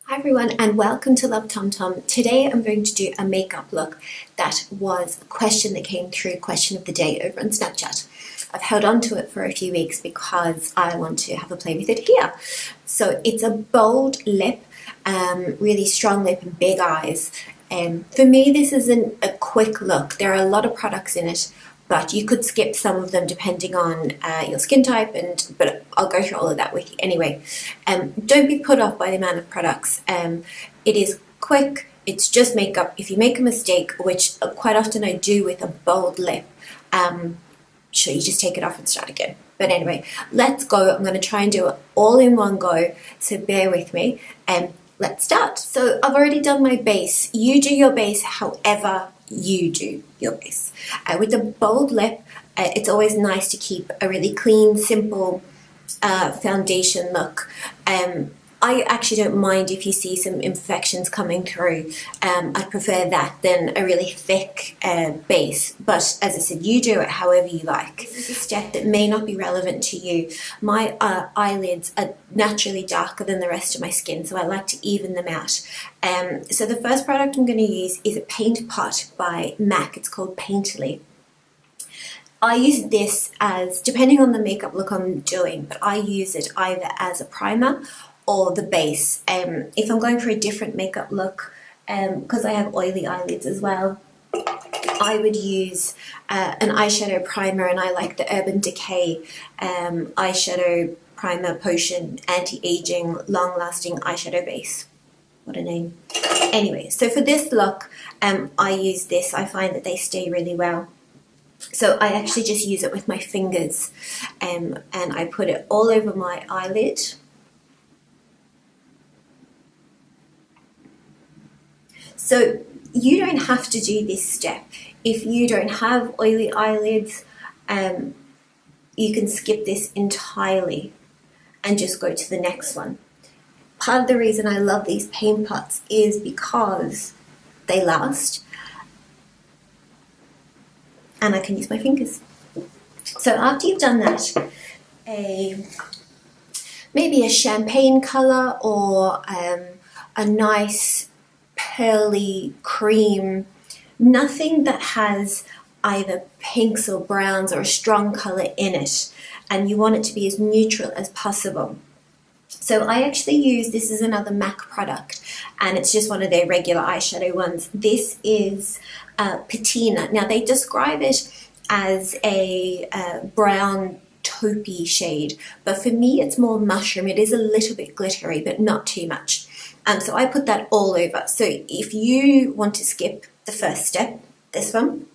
Hi everyone and welcome to Love Tom Tom. Today I'm going to do a makeup look that was a question that came through question of the day over on Snapchat. I've held on to it for a few weeks because I want to have a play with it here. So it's a bold lip, really strong lip and big eyes. For me this isn't a quick look. There are a lot of products in it, but you could skip some of them depending on your skin type, but I'll go through all of that with you anyway. Don't be put off by the amount of products. It is quick, it's just makeup. If you make a mistake, which quite often I do with a bold lip, sure, you just take it off and start again. But anyway, let's go. I'm going to try and do it all in one go, so bear with me and let's start. So I've already done my base. You do your base however you do your base. With a bold lip, it's always nice to keep a really clean, simple foundation look. I actually don't mind if you see some imperfections coming through. I prefer that than a really thick base. But as I said, you do it however you like. This is a step that may not be relevant to you. My eyelids are naturally darker than the rest of my skin, so I like to even them out. So the first product I'm going to use is a paint pot by MAC. It's called Painterly. I use this as, depending on the makeup look I'm doing, but I use it either as a primer or the base. If I'm going for a different makeup look, because I have oily eyelids as well, I would use an eyeshadow primer, and I like the Urban Decay eyeshadow primer potion anti-aging long-lasting eyeshadow base. What a name. Anyway, so for this look, I use this. I find that they stay really well. So I actually just use it with my fingers, and I put it all over my eyelid. So you don't have to do this step. If you don't have oily eyelids, you can skip this entirely and just go to the next one. Part of the reason I love these paint pots is because they last, and I can use my fingers. So after you've done that, maybe a champagne color or a nice pearly cream, nothing that has either pinks or browns or a strong color in it, and you want it to be as neutral as possible. So I actually use, this is another MAC product, and it's just one of their regular eyeshadow ones. This is Patina. Now they describe it as a brown taupey shade, but for me it's more mushroom. It is a little bit glittery, but not too much. So I put that all over. So if you want to skip the first step, this one,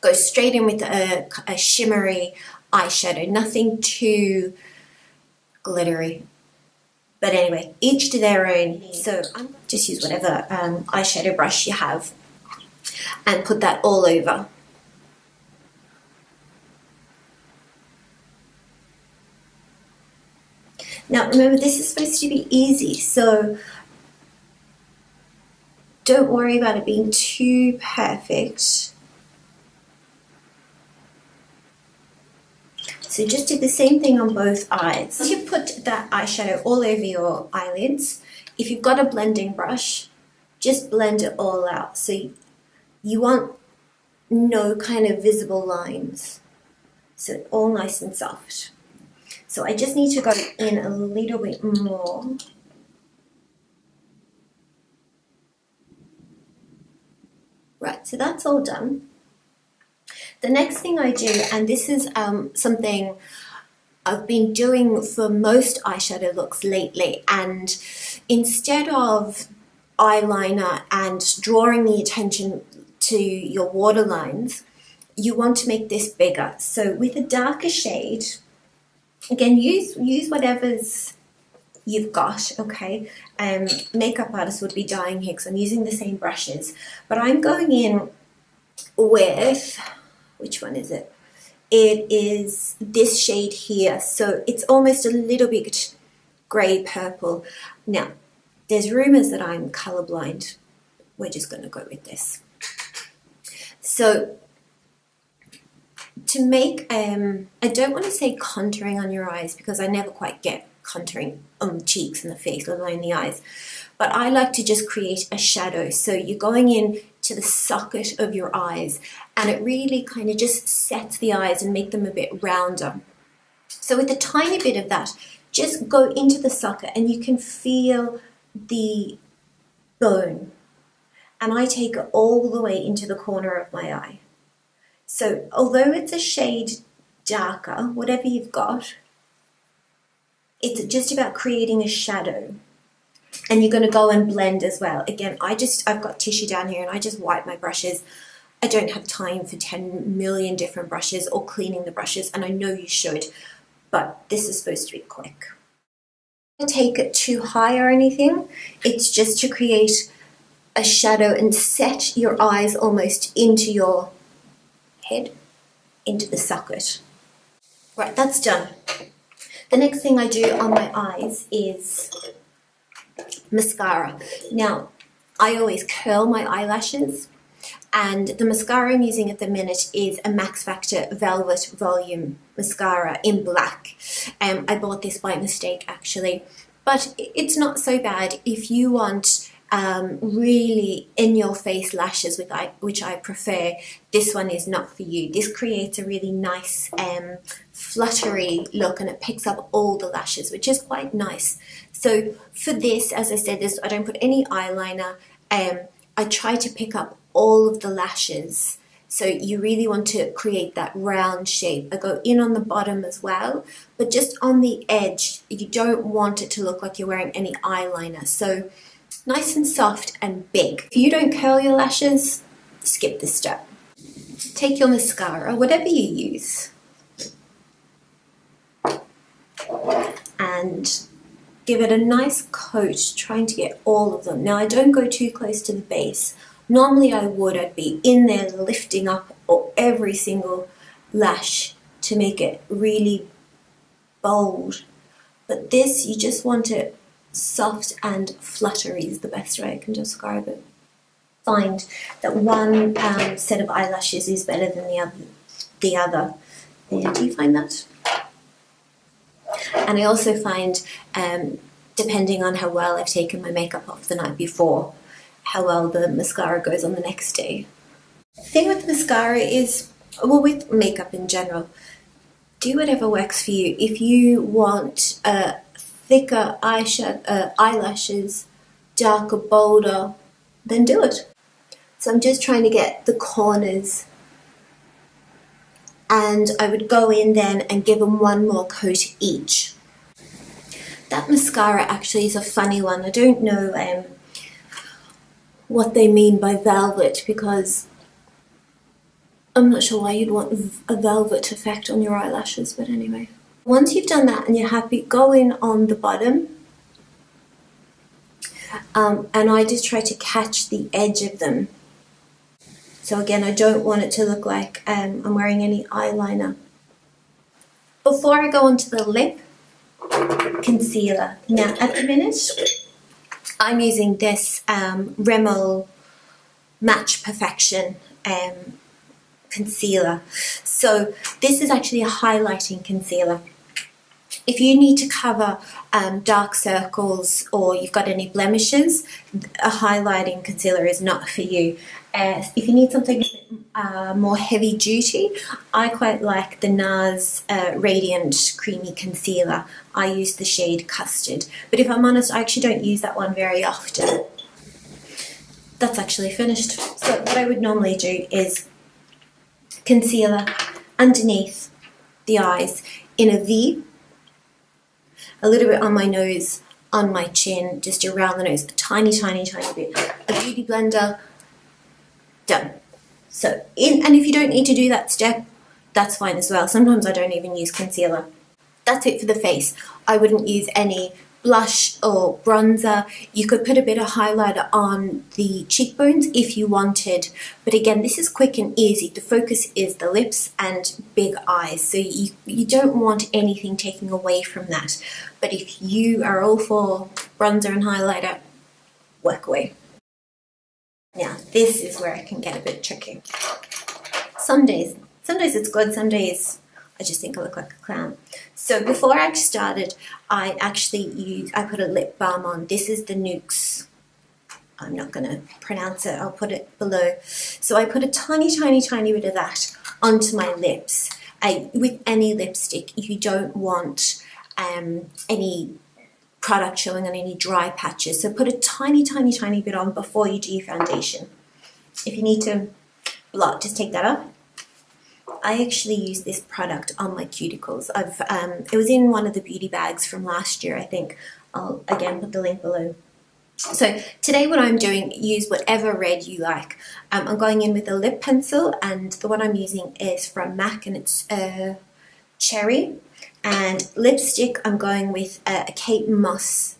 go straight in with a shimmery eyeshadow, nothing too glittery. But anyway, each to their own. So just use whatever eyeshadow brush you have and put that all over. Now remember, this is supposed to be easy, so don't worry about it being too perfect. So just do the same thing on both eyes. Once you put that eyeshadow all over your eyelids, if you've got a blending brush, just blend it all out. So you want no kind of visible lines. So all nice and soft. So I just need to go in a little bit more. Right, so that's all done. The next thing I do, and this is something I've been doing for most eyeshadow looks lately, and instead of eyeliner and drawing the attention to your waterlines, you want to make this bigger. So with a darker shade, again, use whatever's you've got, okay? Makeup artists would be dying here because I'm using the same brushes, but I'm going in with, which one is it? It is this shade here, so it's almost a little bit grey purple. Now, there's rumours that I'm colorblind. We're just going to go with this. So to make, I don't want to say contouring on your eyes because I never quite get contouring on the cheeks and the face, let alone the eyes. But I like to just create a shadow. So you're going in to the socket of your eyes, and it really kind of just sets the eyes and make them a bit rounder. So with a tiny bit of that, just go into the socket and you can feel the bone. And I take it all the way into the corner of my eye. So although it's a shade darker, whatever you've got, it's just about creating a shadow. And you're going to go and blend as well. Again, I've got tissue down here and I just wipe my brushes. I don't have time for 10 million different brushes or cleaning the brushes, and I know you should, but this is supposed to be quick. Don't take it too high or anything. It's just to create a shadow and set your eyes almost into your head, into the socket. Right, that's done. The next thing I do on my eyes is mascara. Now, I always curl my eyelashes, and the mascara I'm using at the minute is a Max Factor Velvet Volume Mascara in black. I bought this by mistake actually, but it's not so bad if you want really in-your-face lashes, which I prefer. This one is not for you. This creates a really nice fluttery look, and it picks up all the lashes, which is quite nice. So for this, as I said, I don't put any eyeliner. I try to pick up all of the lashes. So you really want to create that round shape. I go in on the bottom as well, but just on the edge. You don't want it to look like you're wearing any eyeliner. So nice and soft and big. If you don't curl your lashes, skip this step. Take your mascara, whatever you use, and give it a nice coat, trying to get all of them. Now, I don't go too close to the base. Normally I would. I'd be in there lifting up every single lash to make it really bold. But this, you just want it soft and fluttery is the best way I can describe it. Find that one set of eyelashes is better than the other. And do you find that? And I also find, depending on how well I've taken my makeup off the night before, how well the mascara goes on the next day. The thing with mascara is, well, with makeup in general, do whatever works for you. If you want thicker eyelashes, darker, bolder, then do it. So I'm just trying to get the corners, and I would go in then and give them one more coat each. That mascara actually is a funny one. I don't know what they mean by velvet, because I'm not sure why you'd want a velvet effect on your eyelashes, but anyway. Once you've done that and you're happy, go in on the bottom, and I just try to catch the edge of them. So again, I don't want it to look like I'm wearing any eyeliner. Before I go on to the lip, concealer. Now, at the minute, I'm using this Rimmel Match Perfection concealer. So this is actually a highlighting concealer. If you need to cover dark circles or you've got any blemishes, a highlighting concealer is not for you. If you need something more heavy duty, I quite like the NARS Radiant Creamy Concealer. I use the shade Custard. But if I'm honest, I actually don't use that one very often. That's actually finished. So what I would normally do is concealer underneath the eyes in a V, a little bit on my nose, on my chin, just around the nose, a tiny, tiny, tiny bit. A beauty blender, done. So, and if you don't need to do that step, that's fine as well. Sometimes I don't even use concealer. That's it for the face. I wouldn't use any blush or bronzer. You could put a bit of highlighter on the cheekbones if you wanted. But again, this is quick and easy. The focus is the lips and big eyes. So you don't want anything taking away from that. But if you are all for bronzer and highlighter, work away. Now, this is where it can get a bit tricky. Some days it's good, some days I just think I look like a clown. So before I started, I put a lip balm on. This is the Nuxe. I'm not going to pronounce it. I'll put it below. So I put a tiny, tiny, tiny bit of that onto my lips. With any lipstick, you don't want any product showing on any dry patches. So put a tiny, tiny, tiny bit on before you do your foundation. If you need to blot, just take that off. I actually use this product on my cuticles. It was in one of the beauty bags from last year, I think. I'll again put the link below. So today what I'm doing, use whatever red you like. I'm going in with a lip pencil, and the one I'm using is from MAC, and it's Cherry. And lipstick, I'm going with a Kate Moss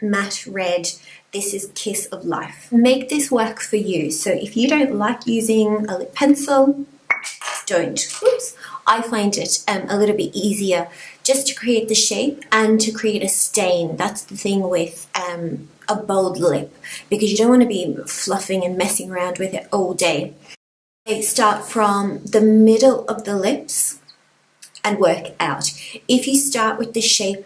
matte red. This is Kiss of Life. Make this work for you. So if you don't like using a lip pencil, don't. Oops. I find it a little bit easier just to create the shape and to create a stain. That's the thing with a bold lip, because you don't want to be fluffing and messing around with it all day. I start from the middle of the lips and work out. If you start with the shape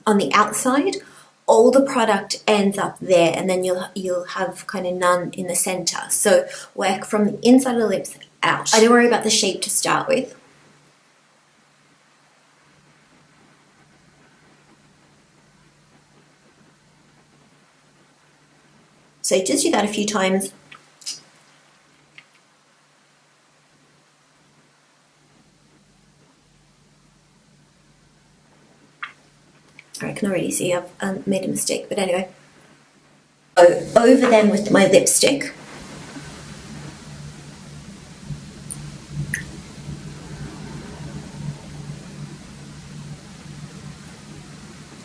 on the outside, all the product ends up there, and then you'll have kind of none in the center. So work from the inside of the lips out. I don't worry about the shape to start with. So just do that a few times. I can already see I've made a mistake, but anyway. Over them with my lipstick.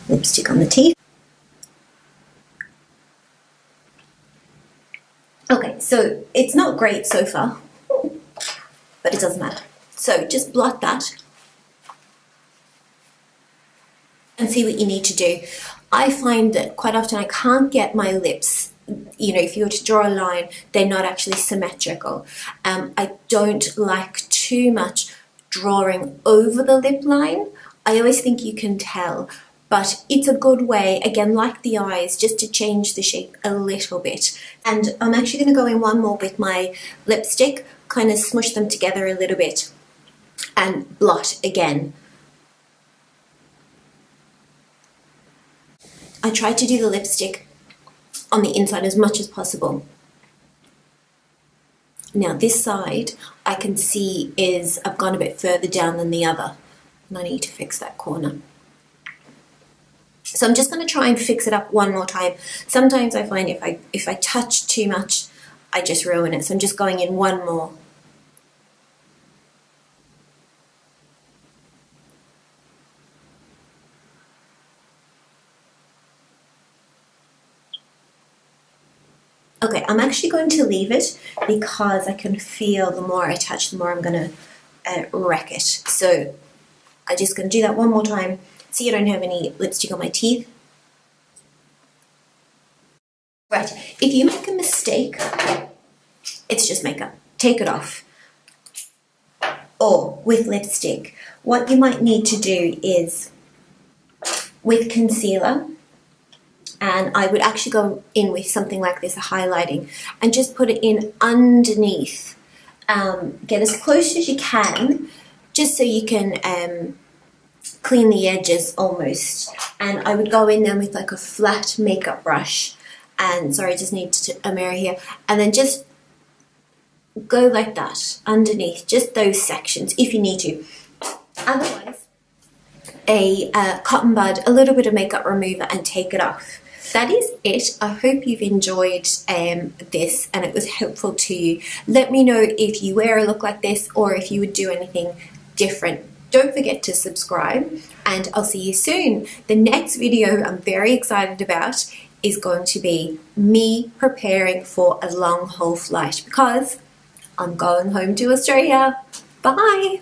Lipstick on the teeth. Okay, so it's not great so far, but it doesn't matter. So just blot that and see what you need to do. I find that quite often I can't get my lips, you know, if you were to draw a line, they're not actually symmetrical. I don't like too much drawing over the lip line. I always think you can tell, but it's a good way, again, like the eyes, just to change the shape a little bit. And I'm actually going to go in one more with my lipstick, kind of smush them together a little bit and blot again. I try to do the lipstick on the inside as much as possible. Now this side I can see I've gone a bit further down than the other, and I need to fix that corner. So I'm just going to try and fix it up one more time. Sometimes I find if I touch too much, I just ruin it. So I'm just going in one more. Okay, I'm actually going to leave it because I can feel the more I touch, the more I'm going to wreck it. So I'm just going to do that one more time. See, I don't have any lipstick on my teeth. Right, if you make a mistake, it's just makeup. Take it off. Or with lipstick, what you might need to do is with concealer, and I would actually go in with something like this, a highlighting, and just put it in underneath. Get as close as you can, just so you can clean the edges almost. And I would go in then with like a flat makeup brush, and sorry, I just need a mirror here, and then just go like that underneath, just those sections if you need to. Otherwise, a cotton bud, a little bit of makeup remover, and take it off. That is it. I hope you've enjoyed this and it was helpful to you. Let me know if you wear a look like this or if you would do anything different. Don't forget to subscribe, and I'll see you soon. The next video I'm very excited about is going to be me preparing for a long haul flight because I'm going home to Australia. Bye.